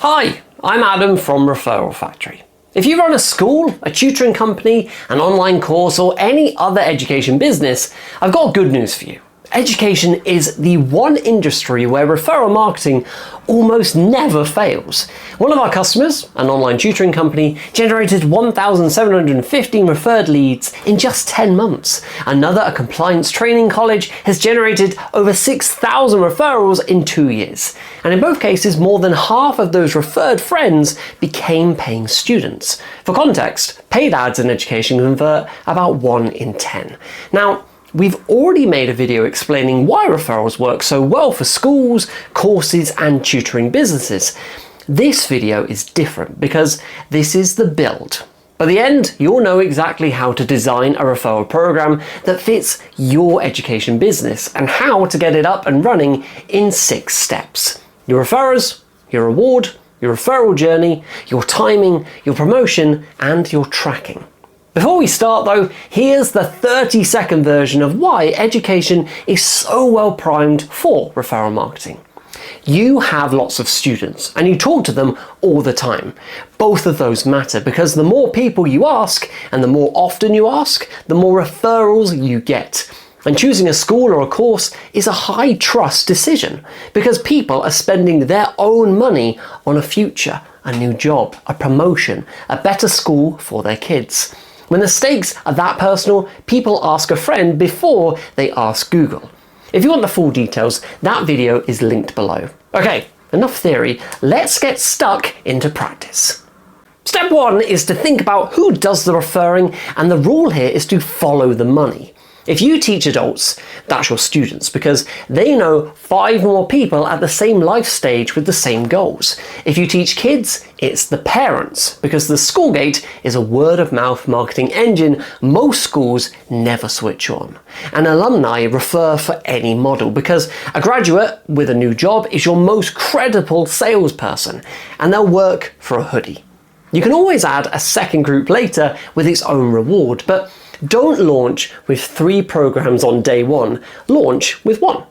Hi, I'm Adam from Referral Factory. If you run a school, a tutoring company, an online course, or any other education business, I've got good news for you. Education is the one industry where referral marketing almost never fails. One of our customers, an online tutoring company, generated 1,715 referred leads in just 10 months. Another, a compliance training college, has generated over 6,000 referrals in 2 years. And in both cases, more than half of those referred friends became paying students. For context, paid ads in education convert about 1 in 10. Now, we've already made a video explaining why referrals work so well for schools, courses, and tutoring businesses. This video is different because this is the build. By the end, you'll know exactly how to design a referral program that fits your education business and how to get it up and running in 6 steps. Your referrers, your reward, your referral journey, your timing, your promotion, and your tracking. Before we start though, here's the 30-second version of why education is so well primed for referral marketing. You have lots of students and you talk to them all the time. Both of those matter because the more people you ask and the more often you ask, the more referrals you get. And choosing a school or a course is a high trust decision because people are spending their own money on a future, a new job, a promotion, a better school for their kids. When the stakes are that personal, people ask a friend before they ask Google. If you want the full details, that video is linked below. Okay, enough theory, let's get stuck into practice. Step 1 is to think about who does the referring, and the rule here is to follow the money. If you teach adults, that's your students because they know 5 more people at the same life stage with the same goals. If you teach kids, it's the parents because the school gate is a word-of-mouth marketing engine most schools never switch on. And alumni refer for any model because a graduate with a new job is your most credible salesperson and they'll work for a hoodie. You can always add a second group later with its own reward, but don't launch with 3 programs on day 1, launch with 1.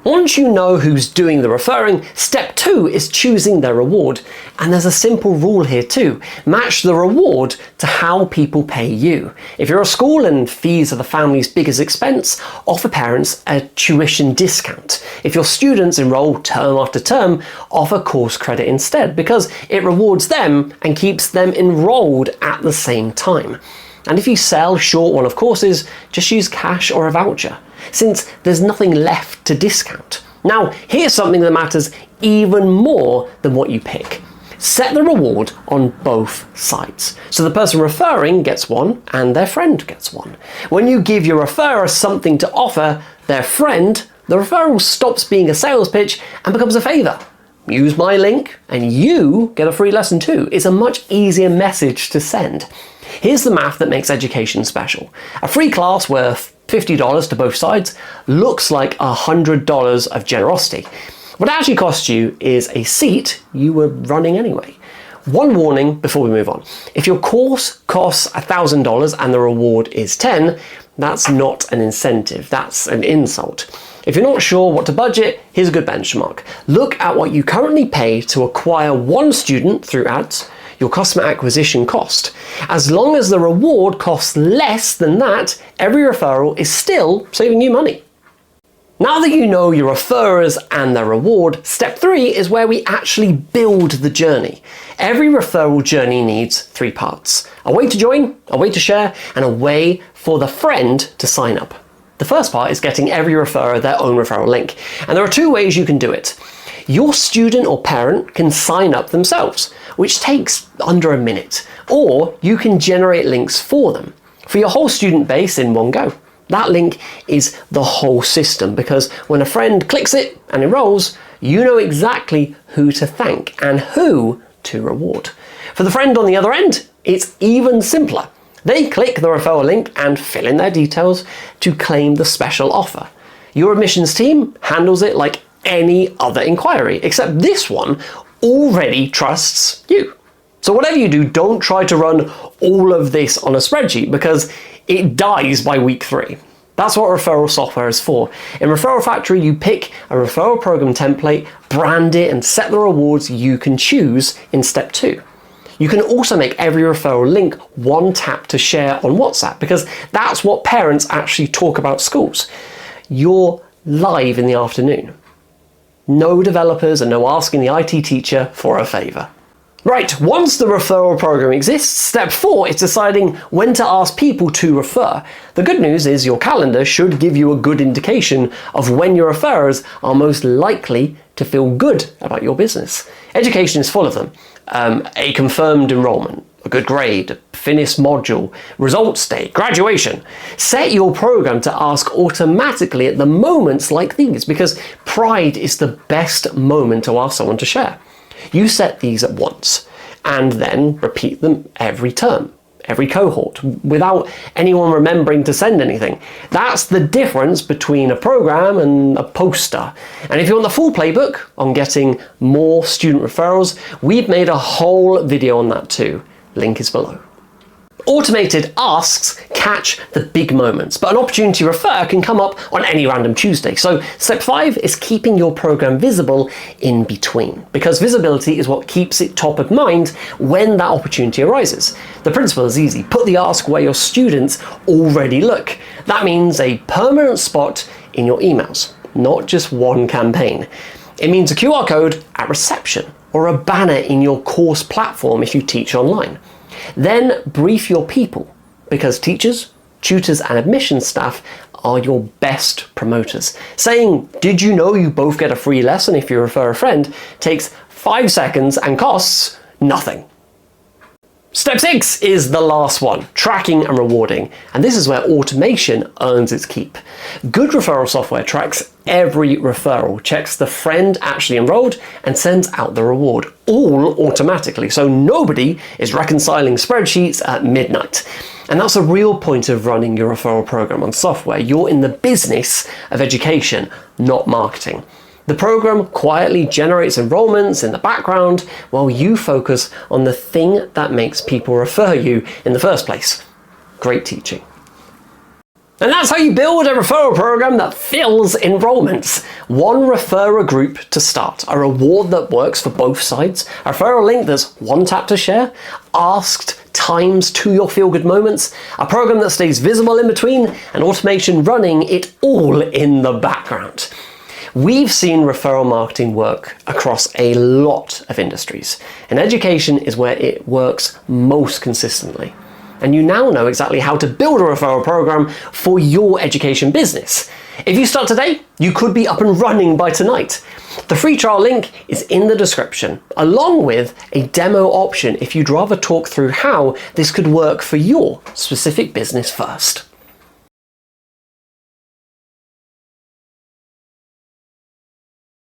Once you know who's doing the referring, step 2 is choosing their reward. And there's a simple rule here too. Match the reward to how people pay you. If you're a school and fees are the family's biggest expense, offer parents a tuition discount. If your students enroll term after term, offer course credit instead because it rewards them and keeps them enrolled at the same time. And if you sell short one-off courses, just use cash or a voucher, since there's nothing left to discount. Now, here's something that matters even more than what you pick. Set the reward on both sides. So the person referring gets 1 and their friend gets 1. When you give your referrer something to offer their friend, the referral stops being a sales pitch and becomes a favor. Use my link and you get a free lesson too. It's a much easier message to send. Here's the math that makes education special. A free class worth $50 to both sides looks like $100 of generosity. What it actually costs you is a seat you were running anyway. One warning before we move on. If your course costs $1,000 and the reward is 10, that's not an incentive, that's an insult. If you're not sure what to budget, here's a good benchmark. Look at what you currently pay to acquire 1 student through ads, your customer acquisition cost. As long as the reward costs less than that, every referral is still saving you money. Now that you know your referrers and their reward, step 3 is where we actually build the journey. Every referral journey needs 3 parts. A way to join, a way to share, and a way for the friend to sign up. The first part is getting every referrer their own referral link. And there are 2 ways you can do it. Your student or parent can sign up themselves, which takes under a minute, or you can generate links for them for your whole student base in one go. That link is the whole system because when a friend clicks it and enrolls, you know exactly who to thank and who to reward. For the friend on the other end, it's even simpler. They click the referral link and fill in their details to claim the special offer. Your admissions team handles it like any other inquiry, except this one already trusts you. So whatever you do, don't try to run all of this on a spreadsheet because it dies by week 3. That's what referral software is for. In Referral Factory, you pick a referral program template, brand it, and set the rewards you can choose in step 2. You can also make every referral link one tap to share on WhatsApp, because that's what parents actually talk about schools. You're live in the afternoon. No developers and no asking the IT teacher for a favor. Right, once the referral program exists, step 4 is deciding when to ask people to refer. The good news is your calendar should give you a good indication of when your referrers are most likely to feel good about your business. Education is full of them. A confirmed enrollment, a good grade, a finished module, results day, graduation. Set your program to ask automatically at the moments like these, because Pride is the best moment to ask someone to share. You set these at once and then repeat them every term, every cohort, without anyone remembering to send anything. That's the difference between a program and a poster. And if you want the full playbook on getting more student referrals, we've made a whole video on that too. Link is below. Automated asks catch the big moments, but an opportunity to refer can come up on any random Tuesday. So step 5 is keeping your program visible in between, because visibility is what keeps it top of mind when that opportunity arises. The principle is easy. Put the ask where your students already look. That means a permanent spot in your emails, not just one campaign. It means a QR code at reception or a banner in your course platform if you teach online. Then brief your people, because teachers, tutors and admissions staff are your best promoters. Saying, "Did you know you both get a free lesson if you refer a friend?" takes 5 seconds and costs nothing. Step 6 is the last one, tracking and rewarding. And this is where automation earns its keep. Good referral software tracks every referral, checks the friend actually enrolled, and sends out the reward, all automatically. So nobody is reconciling spreadsheets at midnight. And that's a real point of running your referral program on software. You're in the business of education, not marketing. The program quietly generates enrollments in the background while you focus on the thing that makes people refer you in the first place: great teaching. And that's how you build a referral program that fills enrollments. One referrer group to start, a reward that works for both sides, a referral link that's one tap to share, asked times to your feel-good moments, a program that stays visible in between, and automation running it all in the background. We've seen referral marketing work across a lot of industries, and education is where it works most consistently. And you now know exactly how to build a referral program for your education business. If you start today, you could be up and running by tonight. The free trial link is in the description, along with a demo option if you'd rather talk through how this could work for your specific business first.